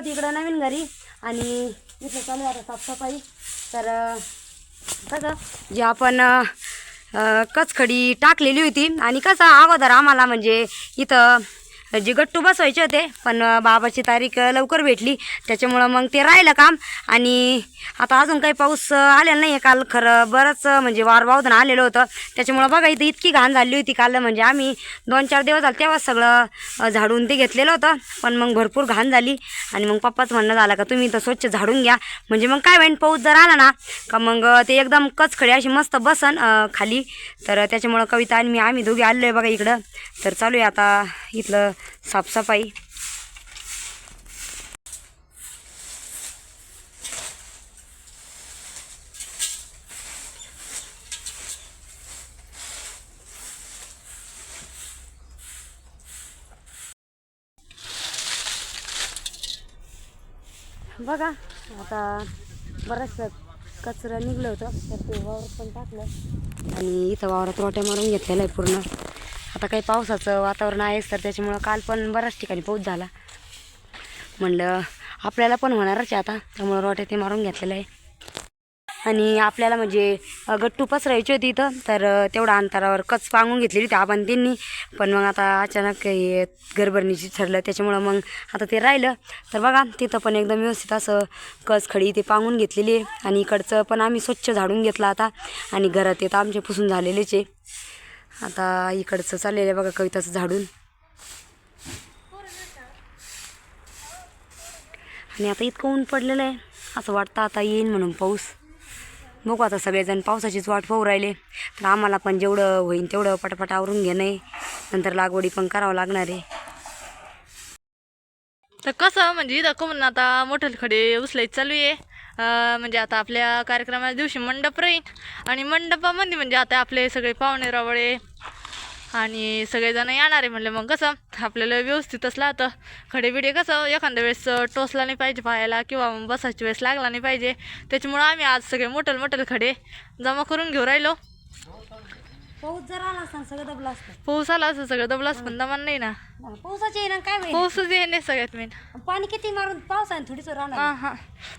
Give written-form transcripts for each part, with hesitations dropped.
होती इकडं नवीन घरी आणि इथं चालू आहे आता साफसफाई. तर कसं जे आपण कचखडी टाकलेली होती आणि कसं अगोदर आम्हाला म्हणजे इथं जे गट्टू बसवायचे होते पण बाबाची तारीख लवकर भेटली त्याच्यामुळं मग ते राहिलं काम. आणि आता अजून काही पाऊस आलेला नाही आहे. काल खरं बरंच म्हणजे वारवावधन आलेलं होतं त्याच्यामुळं बघा इथं इतकी घाण झाली होती काल. म्हणजे आम्ही 2-4 दिवस झाले तेव्हा सगळं झाडून ते घेतलेलं होतं पण मग भरपूर घाण झाली. आणि मग पप्पाच म्हणणं झालं का तुम्ही इथं स्वच्छ झाडून घ्या म्हणजे मग काय होईन पाऊस जर आला ना का मग ते एकदम कचखडी अशी मस्त बसन खाली. तर त्याच्यामुळं कविता आणि आम्ही दोघे आलो आहे बघा इकडं. तर चालू आहे आता इथलं साफसफाई. बघा आता बरंचसं कचरा निघलं होतं तर ते वावरात पण टाकलं आणि इथं वावरात रोट्या मारून घेतलेलं आहे पूर्ण. आता काही पावसाचं वातावरण आहेच तर त्याच्यामुळं काल पण बऱ्याच ठिकाणी पाऊस झाला. म्हणलं आपल्याला पण होणारच आहे आता त्यामुळं रोट्या ते मारून घेतलेलं आहे. आणि आपल्याला म्हणजे गट्टू पसरायची होती इथं तर तेवढ्या अंतरावर कच पांगून घेतलेली होती आपण त्यांनी. पण मग आता अचानक हे घरभरणीची ठरलं त्याच्यामुळं मग आता ते राहिलं. तर बघा तिथं पण एकदम व्यवस्थित असं कचखडी ते पांगून घेतलेली आहे आणि इकडचं पण आम्ही स्वच्छ झाडून घेतलं आता. आणि घरात येतं आमचे पुसून झालेलेच आहे. आता इकडचं चाललेलं आहे बघा कविताचं झाडून. आणि आता इतकं ऊन पडलेलं आहे असं वाटतं आता येईन म्हणून पाऊस. बघू आता सगळेजण पावसाचीच वाट पाहू राहिले. तर आम्हाला पण जेवढं होईन तेवढं पटापट आवरून घेणं आहे नंतर लागवडी पण करावं लागणार आहे. तर कसं म्हणजे इथं कमून आता मोठे खडे उचलायचं चालू आहे. म्हणजे आता आपल्या कार्यक्रमाच्या दिवशी मंडप राहील आणि मंडपामध्ये म्हणजे आता आपले सगळे पाहुणे रावळे आणि सगळेजण येणार आहे म्हणले मग कसं आपल्याला व्यवस्थितच लागतं. खडे बिडे कसं एखाद्या वेळेस टोचला नाही पाहिजे पाहायला किंवा बसायच्या वेळेस लागला नाही पाहिजे. त्याच्यामुळं आम्ही आज सगळे मोठे खडे जमा करून घेऊ राहिलो. पाऊस जर आला असता सगळं दबलं असतं. पाऊस आला असं सगळं दबलाच पण दमान नाही ना. पावसाचे येणार काय होईल. पाऊसच येणे सगळ्यात मेन. पाणी किती मारून पावसाने थोडीच राहणार. हां हां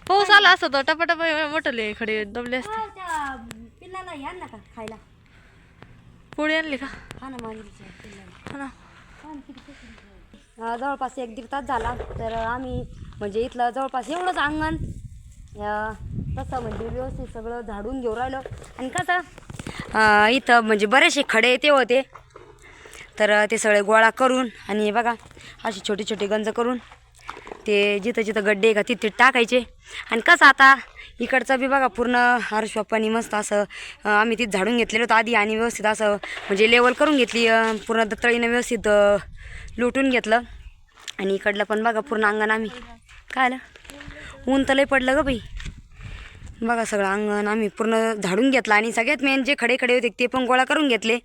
पाऊस आला असता तो टपाटप मोठले खडे दबले असते. त्या पिल्लाला या ना का खायला पोळी आणली का? हा ना हा ना. जवळपास 1-1.5 तास झाला. तर आम्ही म्हणजे इथलं जवळपास एवढंच अंगण तसं म्हणजे व्यवस्थित सगळं झाडून घेऊन राहिलो. आणि कसं इथं म्हणजे बरेचसे खडे ते होते तर ते सगळे गोळा करून आणि बघा अशी छोटी छोटी गंज करून ते जिथं जिथं गड्डे आहे का तिथे टाकायचे. आणि कसं आता इकडचं बी बघा पूर्ण हर्षपणी मस्त असं आम्ही तिथं झाडून घेतलेलं होतं आधी आणि व्यवस्थित असं म्हणजे लेवल करून घेतली पूर्ण दत्तळीनं व्यवस्थित लुटून घेतलं. आणि इकडलं पण बघा पूर्ण अंगण आम्ही काय आलं ऊन तर लय पडलं ग बाई. बघा सगळं अंगण आम्ही पूर्ण झाडून घेतलं आणि सगळ्यात मेन जे खडे होते ते पण गोळा करून घेतले.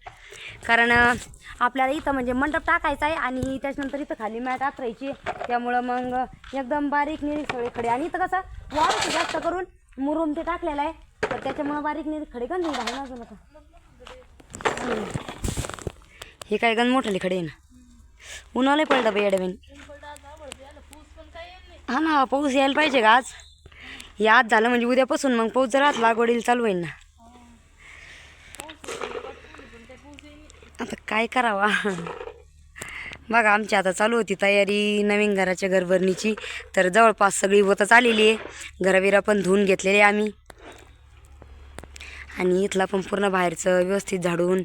कारण आपल्याला इथं म्हणजे मंडप टाकायचा आहे आणि त्याच्यानंतर इथं खाली मॅट आथरायची त्यामुळं मग एकदम बारीक निरीक सगळे खडे. आणि इथं कसं वाळूचं जास्त करून मुरुम ते टाकलेलं आहे तर त्याच्यामुळं बारीक निरीक खडे गंज झाले ना. अजून हे काय गंज मोठले खडे आहे ना. उन्हाळा पडलं बाई अडवेन. हा ना पाऊस यायला पाहिजे का आज. हे आज झालं म्हणजे उद्यापासून मग पाऊस जर लागवडीला चालू होईल ना. आता काय करावा. बघा आमची आता चालू होती तयारी नवीन घराच्या घरभरणीची. तर जवळपास सगळी होतच आलेली आहे. घराबिरा पण धुवून घेतलेले आहे आम्ही. आणि इथला पण पूर्ण बाहेरचं व्यवस्थित झाडून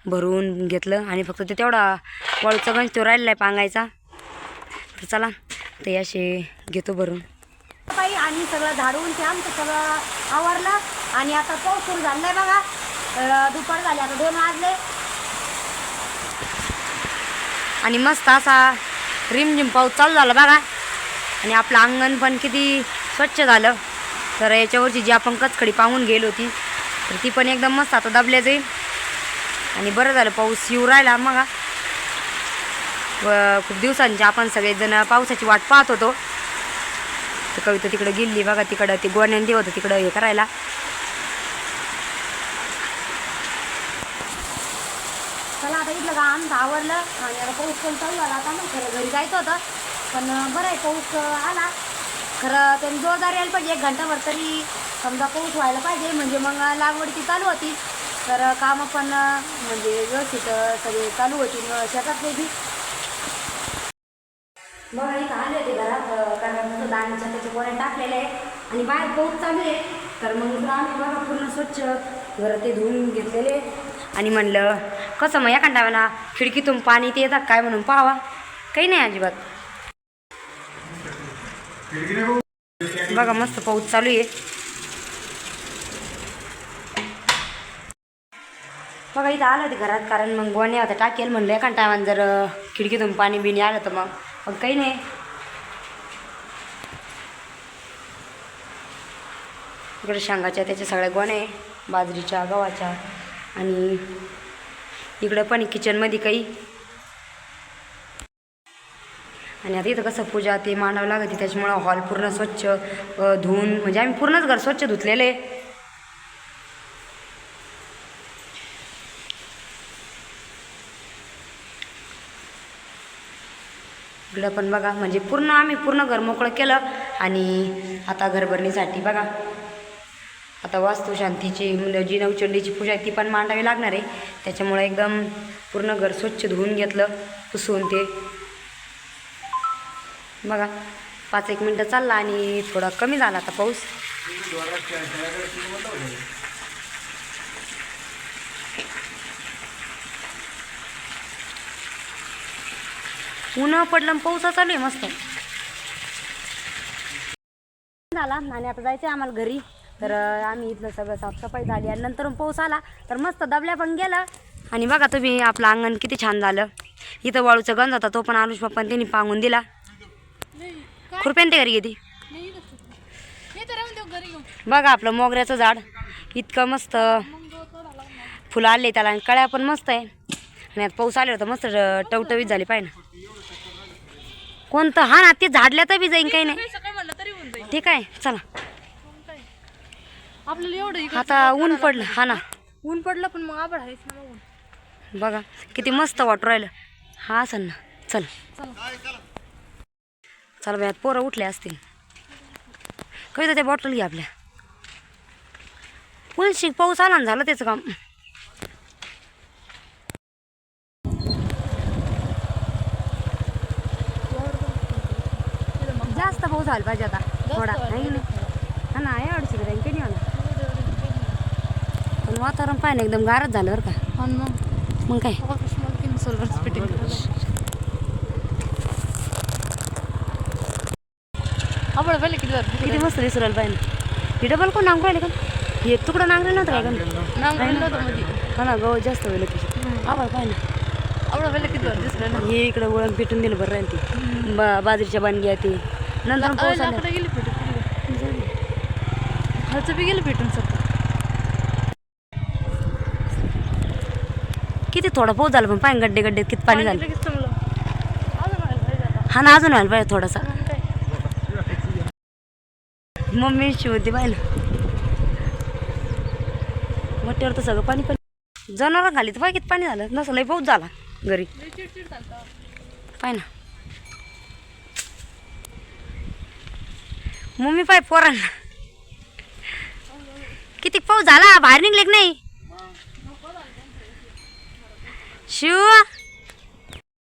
भरून घेतलं आणि फक्त ते तेवढा वाळूचा गंज तो राहिलेला आहे पांगायचा. तर चला ते असे घेतो भरून बाई. आणि सगळं झाडून ते आमचं सगळं आवरलं आणि आता पाऊस सुरू झाला आहे बघा. तर दुपार झाली आता 2 वाजले आणि मस्त असा रिमझिम पाऊस चालू झाला बघा. आणि आपलं अंगण पण किती स्वच्छ झालं. तर याच्यावरची जी आपण कचखडी पांगून गेली होती तर ती पण एकदम मस्त आता दबल्या जाईल. आणि बरं झालं पाऊस येऊ राहिला मग. खूप दिवसांची आपण सगळेजण पावसाची वाट पाहत होतो. तर कविता तिकडे गेली बघा तिकडं ते गोण्यान होतं तिकडं हे करायला. चला आता इथलं का आमचं आवरलं आणि आता पाऊस पण चालू झाला. आता मग खरं घरी जायचं होतं पण बरं आहे पाऊस आला खरं त्यांनी जोरदार यायला पाहिजे, 1 घंटाभर तरी समजा पाऊस व्हायला पाहिजे, म्हणजे मग लागवड ती चालू होती, तर कामं पण म्हणजे व्यवस्थित सगळे चालू होतील शेतातले बी. बघा इथं आले होते घरात, कारण तसं दाण्याच्या त्याचे गोळ्या टाकलेले आहे आणि बाहेर पाऊस चालू आहे, तर मग इकडं आम्ही बघा पूर्ण स्वच्छ घरं ते धुवून घेतलेले आणि म्हणलं कसं मग एखाद्या वेळेला खिडकीतून पाणी ते येतात काय म्हणून पाहावा, काही नाही अजिबात. बघा मस्त पाऊस चालू आहे. बघा इथं आलं होते घरात, कारण मग गोण्या होत्या टाकेल, म्हणलं एका टायमानं जर खिडकीतून पाणी बिणी आलं तर मग काही नाही. इकडे शेंगाच्या त्याच्या सगळ्या गोण्या आहे, बाजरीच्या गव्हाच्या, आणि इकडं पण किचनमध्ये काही. आणि आता इथं कसं पूजा ते मांडावं लागते, त्याच्यामुळं हॉल पूर्ण स्वच्छ धुवून, म्हणजे आम्ही पूर्णच घर स्वच्छ धुतलेलं आहे. इकडं पण बघा म्हणजे पूर्ण आम्ही पूर्ण घर मोकळं केलं. आणि आता घरभरणीसाठी बघा आता वास्तुशांतीची म्हणजे जी नवचंडीची पूजा आहे ती पण मांडावी लागणार आहे, त्याच्यामुळे एकदम पूर्ण घर स्वच्छ धुवून घेतलं पुसून ते. बघा 5-1 मिनटं चालला आणि थोडा कमी झाला आता पाऊस. ऊन पडलं पाऊस चालू आहे मस्त झाला. आणि आता जायचं आहे आम्हाला घरी, तर आम्ही इथलं सगळं साफसफाई झाली आणि नंतर पाऊस आला तर मस्त दबल्या पण गेलं. आणि बघा तुम्ही आपलं अंगण किती छान झालं. इथं वाळूचा गंज होता तो पण अनुष पप्पाने त्यांनी पांगून दिला. खुरप्यान ते घरी गेली. बघा आपलं मोगऱ्याचं झाड इतकं मस्त फुलं आले त्याला आणि कळ्या पण मस्त आहे. आणि आता पाऊस आले होतं मस्त टवटवीत झाली पाहिजे ना. कोणतं हा ना ते झाडल्या तर बी जाईन काही नाही. ठीक आहे चला आपल्याला एवढं आता ऊन पडलं. हा ना ऊन पडलं पण मग आभाळ आहेच ना. बघा किती मस्त वाटू राहिलं. हा असं ना चल चल बाई पोरं उठले असतील. कविता त्या बॉटल घ्या आपल्या. उलशी पाऊस आला ना झालं त्याचं काम. जास्त पाऊस झाला पाहिजे आता थोडा नाही ना. हा ना आहे 250 ग्रॅम काही नाही आला. पण वातावरण पाहिजे एकदम गारच झालं बरं का. मग काय आभाळ पहिले किती मस्त दिसू राहिलं पाहिजे. हे डबल कोण नांगरू राहिले का. हे तुकडं नांगरेल नव्हतं काय का. हा ना गवत जास्त होईल त्याच्यात. आभाळ पाहिजे आभाळ पहिले किती वर दिसलं ना. हे इकडं वळण पेटून दिलं बरं राहील ते बाजरीच्या बांधग्या ते नंतर पाऊस आला गेली भेटून खर्च बी गेलं भेटून सर. किती थोडा पाऊस झाला पण पाणी गड्डे गड्डे किती पाणी झालं. लगेच चांगलं अजून व्हायला पाहिजे आता. हा ना अजून व्हायला पाहिजे थोडासा. मग काय मम्मी शिवते पाहिलं मोठ्यावर तर सगळं पाणी पाणी जनावर घाली तर पाय किती पाणी झालं. नसं लई पाऊस झाला घरी चिडचिड चालतं. पाय ना. मम्मी पाय पोरांना किती पाऊस झाला बाहेर निघले की नाही. शिव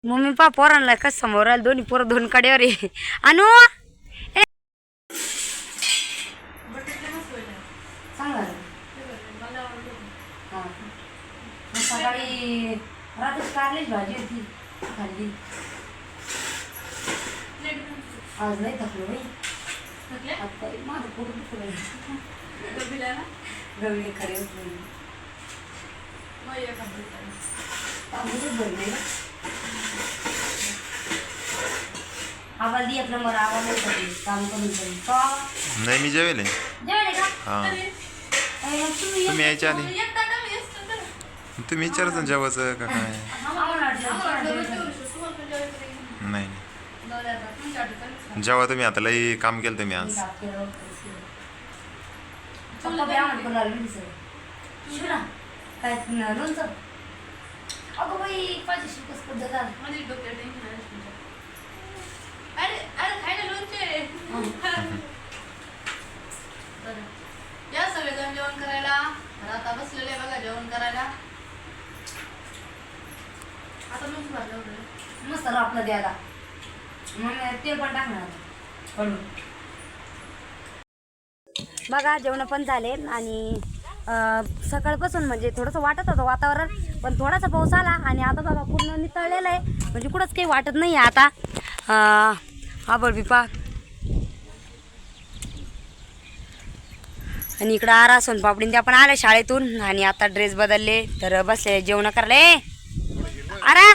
मम्मी पा पोरांना कस समोर आलं दोन्ही पोरं 2 कड्यावर आहे. अनु सकाळी रात्री कारल्याची भाजी होती खाल्ली. आज नाही थकलो बाई. माझं पोट दुखलं गवळी खरे आवाज दी एक नंबर आवाज नाही काम करून नाही मी जेवेल जेवले का. हां तुम्ही यायच्या आधी तुम्ही विचारायचं जेवायचं का काय. नाही जेव्हा तुम्ही आता लई काम केलं तुम्ही आज. काय लोणचं अगं बाई पाहिजे शिकच पद्धत अरे अरे खायला लोणचे. तर या सगळेजण जेवण करायला. तर आता बसलेले आहे बघा जेवण करायला. आता लोणचं भरलं होतं. मस्त आपलं द्यायला मग ते पण टाकणार हळू. बघा जेवण पण झाले आणि सकाळपासून म्हणजे थोडंसं वाटत होतं वातावरण, पण थोडासा पाऊस आला आणि आता बघा पूर्ण नितळलेलं आहे, म्हणजे कुठंच काही वाटत नाही आहे आता. आबळ बिपा आणि इकडं आरा सोनपापडीन त्या पण आल्या शाळेतून आणि आता ड्रेस बदलले तर बसले जेवण करायला. अरे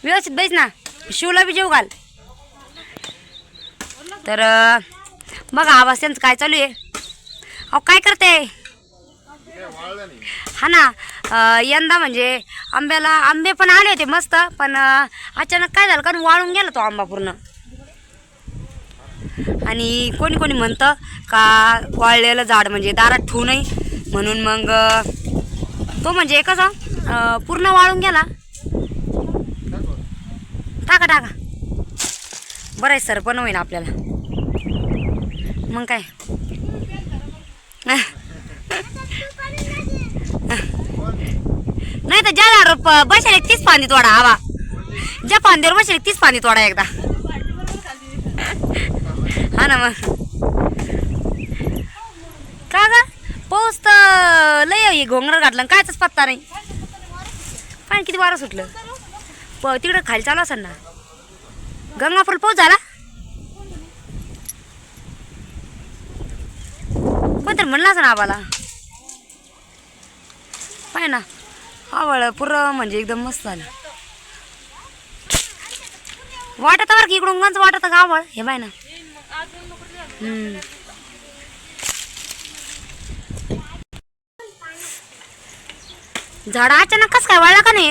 व्यवस्थित बैस ना, शिवला बी जेव घाल. तर बघा आवाज त्यांचं काय चालू आहे. अहो काय करते. हा ना यंदा म्हणजे आंबे पण आले होते मस्त, पण अचानक काय झालं कारण वाळून गेला तो आंबा पूर्ण. आणि कोणी कोणी म्हणतं का वाळलेलं झाड म्हणजे दारात ठेवू नये म्हणून, मग तो म्हणजे कसं पूर्ण वाळून गेला. टाका टाका बरं आहे सर, पण होईन आपल्याला मग काय. नाही तर ज्या झाडावर बसेल तीच फांदी तोडा. हवा ज्या फांदीवर बसेल तीच फांदी तोडा एकदा. हा ना मग का ग पाऊस तर लय घोंगडर घातलं कायच पत्ता नाही. पाणी किती वारं सुटलं. तिकडं खाली चालू असेल ना गंगापूर पाऊस झाला. पण तर म्हणलं असं ना आम्हाला पाय ना आवळ पुरं म्हणजे एकदम मस्त झालं. वाटत बरं की इकडून गंज वाटत का आवळ हे बाय ना. झाड अचानक कस काय वाळला का नाही.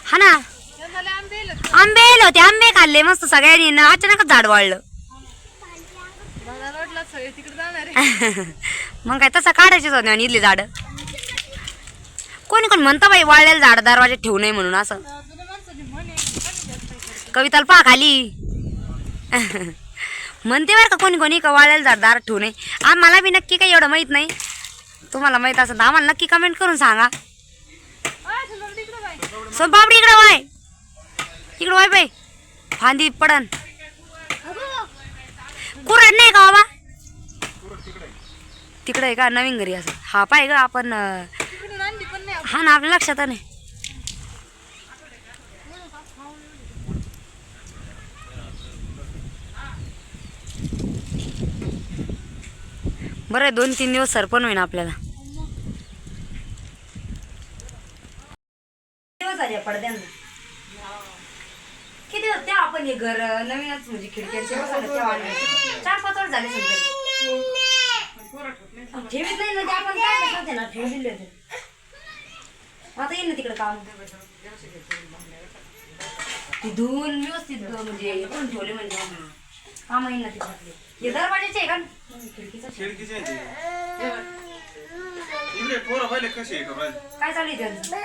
हा ना आंबे आले होते, आंबे खाल्ले मस्त सगळ्यांनी ना, अचानकच झाड वाळलं. मग काय तसं काढायचीच होते आणि इथली झाड. कोणी कोणी म्हणतं बाई वाळलेलं झाड दरवाजा ठेवू नये म्हणून. असं कविताला पहा खाली म्हणते बरं का कोणी कोणी का वाळलेलं झाड दारात ठेवू नये. आम्हाला बी नक्की काही एवढं माहीत नाही, तुम्हाला माहीत असेल तर आम्हाला नक्की कमेंट करून सांगा. सोनपापडी इकडं वाय, इकडं वाय बाई फांदी पडन. कुऱ्हाड नाही का बाबा तिकडे आहे का नवीन घरी असं. हा पाय ग आपण हा ना आपल्या लक्षात नाही. बरं आहे 2-3 दिवस सरपण होईन आपल्याला. पडद्यांना किती दिवस त्या आपण हे घर नवीनच म्हणजे खिडक्यांचे 4-5 वर्ष झाले ठेवीत नाही ना ते आपण काय करते ना ठेवून दिले होते. आता येईल ना तिकडे काम धुवून व्यवस्थित म्हणजे ठेवले म्हणजे काम येईल ना तिकडे. हे दरवाजाचे आहे का खिडकीचे काय चालू आहे त्यांचं.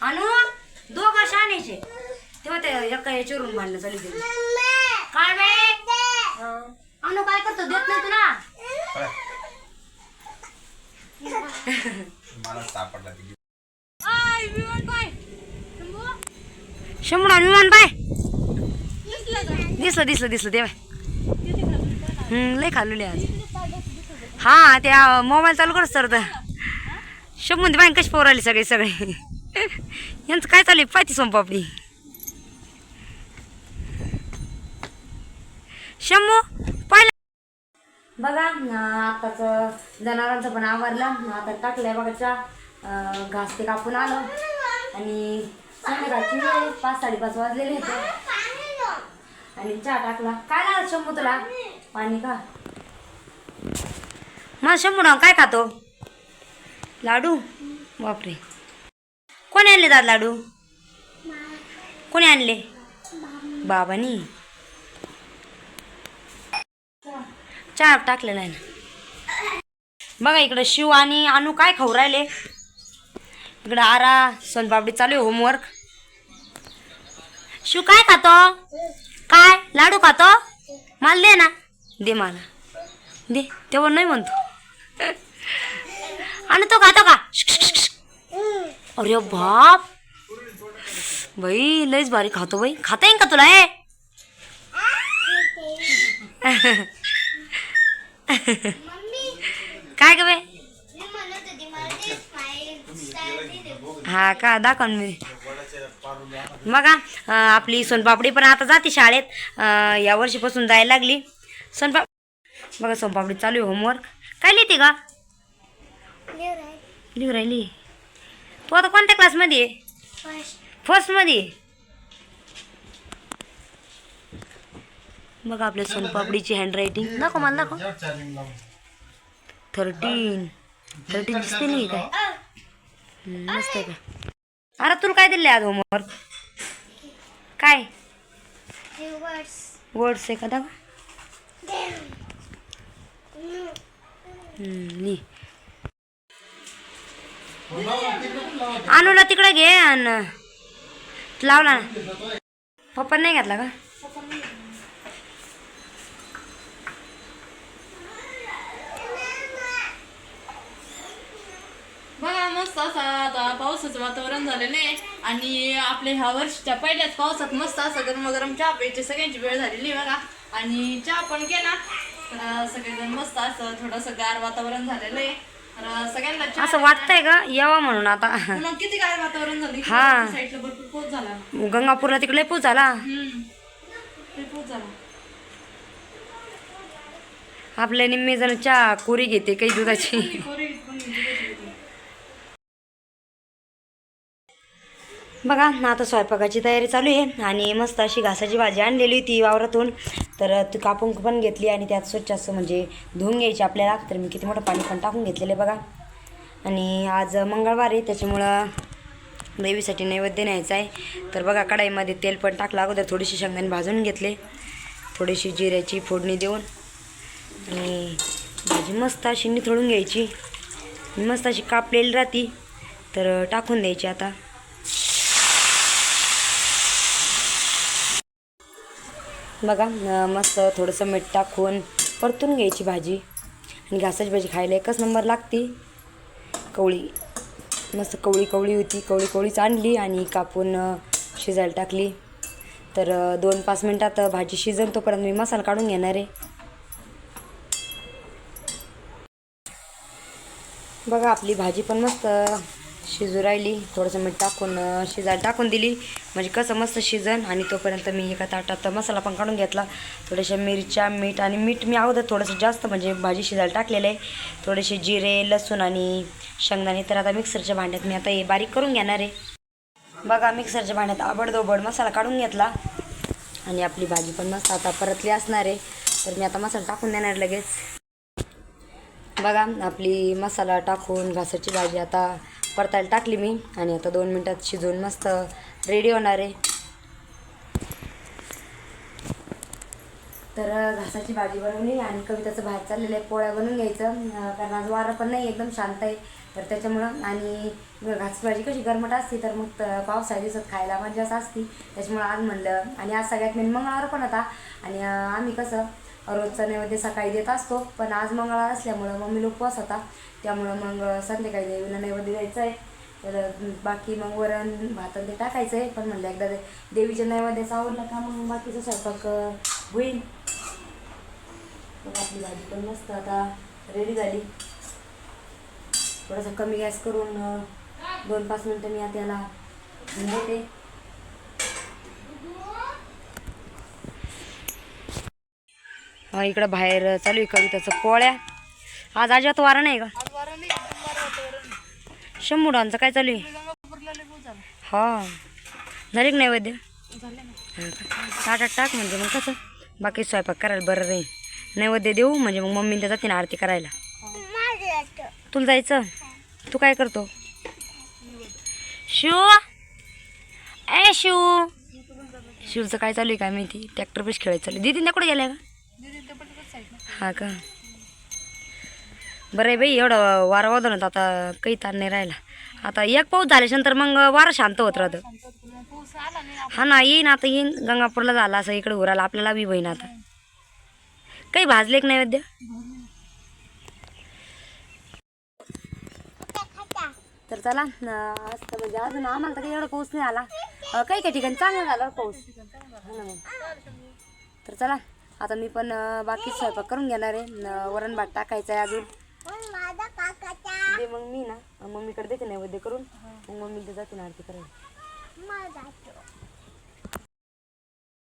अनु दोघं शाण्याचे तेव्हा ते एका याच्यावरून भांडणं चालू होती. काय बाई अनु काय करतो देत नाही तुला. शंभूडा विमान पाय दिसलं ते लय खाल्लेले आज. हा त्या मोबाईल चालू करत सर तर शंभून बाई कशी पोर आली सगळे यांचं काय चालू आहे पाहिजे सोनपापडी. शंभू पाहिलं बघा आताच जनावरांचं पण आवरलं. आता टाकलंय बघा चहा घास ते कापून आलं आणि संध्याकाळची वेळ 5-5:30 वाजलेले होते आणि चहा टाकला. काय लागलं शंभू तुला पाणी का. मग शंभू ना काय खातो लाडू. बापरे कोणी आणले दादा लाडू. कोणी आणले बाबानी. चहा टाकलेला आहे ना. बघा इकडं शिव आणि अनु काय खाऊ राहिले. इकडं आरा सोनपापडी चालू आहे होमवर्क शिव काय खातो? काय लाडू खातो? मला दे ना. दे मला दे. तेव्हा नाही म्हणतो. आणि तो खातो का? अरे बाप बाई लयच भारी खातो बाई. खाता येईन का तुला हे? काय ग बाई? हा का दाखव मी. बघा आपली सोनपापडी पण आता जाते शाळेत. या वर्षीपासून जायला लागली बघा सोनपापडी चालू आहे. होमवर्क काय लिहिते का? लिहू राहिली. तू आता कोणत्या क्लासमध्ये आहे? फर्स्टमध्ये. बघा आपल्या सोनपापडीची हँडरायटिंग दाखव मला दाखव. 13 दिसते नाही काय? मस्त आहे का? अरे तुला काय दिले आज होमवर्क? काय वर्ड्स आहे का दाखव. अनुला तिकडे घे आणि लावला ना. पप्पा नाही घातला का? बघा मस्त असं आता पावसाचं वातावरण झालेलं आहे आणि आपल्या ह्या वर्षीच्या पहिल्याच पावसात मस्त असं गरम गरम चहा प्यायची सगळ्यांची वेळ झालेली आहे बघा. आणि चहा पण केला तर सगळेजण मस्त असं थोडंसं गार वातावरण झालेलं आहे. तर सगळ्यांना चहा असं वाटतंय का यावं म्हणून आता. मग किती गार वातावरण झालं. हा. साईडला भरपूर पाऊस झाला. गंगापूरला तिकडे पूज झाला. ते पाऊस झाला. आपल्या निम्मे जण चहा कोरी घेते काही दुधाची. बघा आता स्वयंपाकाची तयारी चालू आहे आणि मस्त अशी घासाची भाजी आणलेली होती वावरातून. तर ती कापून पण घेतली आणि त्यात स्वच्छ असं म्हणजे धुवून घ्यायची आपल्याला. तर मी किती मोठं पाणी पण टाकून घेतलेलं आहे बघा. आणि आज मंगळवार आहे त्याच्यामुळं देवीसाठी नैवेद्य न्यायचा आहे. तर बघा कढाईमध्ये तेल पण टाकलं अगोदर. थोडीशी शेंगदाणे भाजून घेतले, थोडीशी जिऱ्याची फोडणी देऊन आणि भाजी मस्त अशी निथळून घ्यायची. मस्त अशी कापलेली राहती तर टाकून द्यायची. आता बघा मस्त थोडंसं मीठ टाकून परतून घ्यायची भाजी. आणि घासाची भाजी खायला एकच नंबर लागते. कवळी मस्त कवळी होती. कवळीच आणली आणि कापून शिजायला टाकली. तर 2-5 मिनटात भाजी शिजन तोपर्यंत मी मसाला काढून घेणार आहे. बघा आपली भाजी पण मस्त शिजू राहिली. थोडंसं मीठ टाकून शिजायला टाकून दिली म्हणजे कसं मस्त शिजन. आणि तोपर्यंत मी एका ताटात मसाला पण काढून घेतला. थोड्याशा मिरच्या, मीठ आणि मीठ मी अगोदर थोडंसं जास्त म्हणजे भाजी शिजायला टाकलेलं आहे. थोडेसे जिरे, लसूण आणि शेंगदाणे. तर आता मिक्सरच्या भांड्यात मी आता हे बारीक करून घेणार आहे. बघा मिक्सरच्या भांड्यात आबडधोबड मसाला काढून घेतला आणि आपली भाजी पण मस्त आता परतली असणार आहे. तर मी आता मसाला टाकून देणार लगेच. बघा आपली मसाला टाकून घासाची भाजी आता परतायला टाकली मी आणि आता 2 मिनटात शिजवून मस्त रेडी होणार आहे. तर घासाची भाजी बनवली आणि कविताचं बाहेर चाललेलं आहे पोळ्या बनवून घ्यायचं. कारण आज वारं पण नाही, एकदम शांत आहे. तर त्याच्यामुळं आणि घासाची भाजी कशी गरमट असते तर मग पावसाळ्या दिवसात खायला मजाच असते. त्याच्यामुळं आज म्हणलं. आणि आज सगळ्यात मेन मंगळवार पण होता आणि आम्ही कसं रोजचा नैवेद्य सकाळी देत असतो पण आज मंगळवार असल्यामुळं मम्मीला उपवास होता. त्यामुळं मग संध्याकाळी देवीला नैवेद्य द्यायचं आहे. तर बाकी मग वरण भात ते टाकायचं आहे. पण म्हणलं एकदा देवीच्या नैवेद्याचं आवडलं का मग बाकीचं स्वयंपाक होईल. मग आपली भाजी पण मस्त आता रेडी झाली. थोडासा कमी गॅस करून 2-5 मिनटं मी आता याला घेते. इकडं बाहेर चालू आहे कविताचं पोळ्या. आज अजिबात वारा नाही का? शंभूडांचं काय चालू आहे? हा झाली का नैवेद्य? ताटात टाक म्हणजे मग कसं बाकी स्वयंपाक करायला बरं राहील. नैवेद्य देऊ म्हणजे मग मम्मी त्या जाते ना आरती करायला. तुला जायचं? तू काय करतो? शिव शिवचं काय चालू आहे काय माहिती. ट्रॅक्टर पेश खेळायचं चालू. दीदी कुठे गेलाय का? हा का बरं आहे बाई. एवढं वारा वादळत आता काही ताण नाही राहिला. आता एक पाऊस झाल्यानंतर मग वारा शांत होत राहतं. हा ना, येईन आता, येईन गंगापूरला झाला असं इकडे उराला आपल्याला बी बहीण आता. काही भाजले की नैवेद्य? तर चला आज तर म्हणजे अजून आम्हाला तर काही एवढा पाऊस नाही आला. काही काही ठिकाणी चांगला झाला पाऊस. हो ना मग. तर चला आता मी पण बाकी स्वयंपाक करून घेणार आहे. वरण भात टाकायचं आहे अजून. दे मग मी ना मम्मीकडे देते नैवेद्य करून, मग मम्मी जाते ना आरती करायला.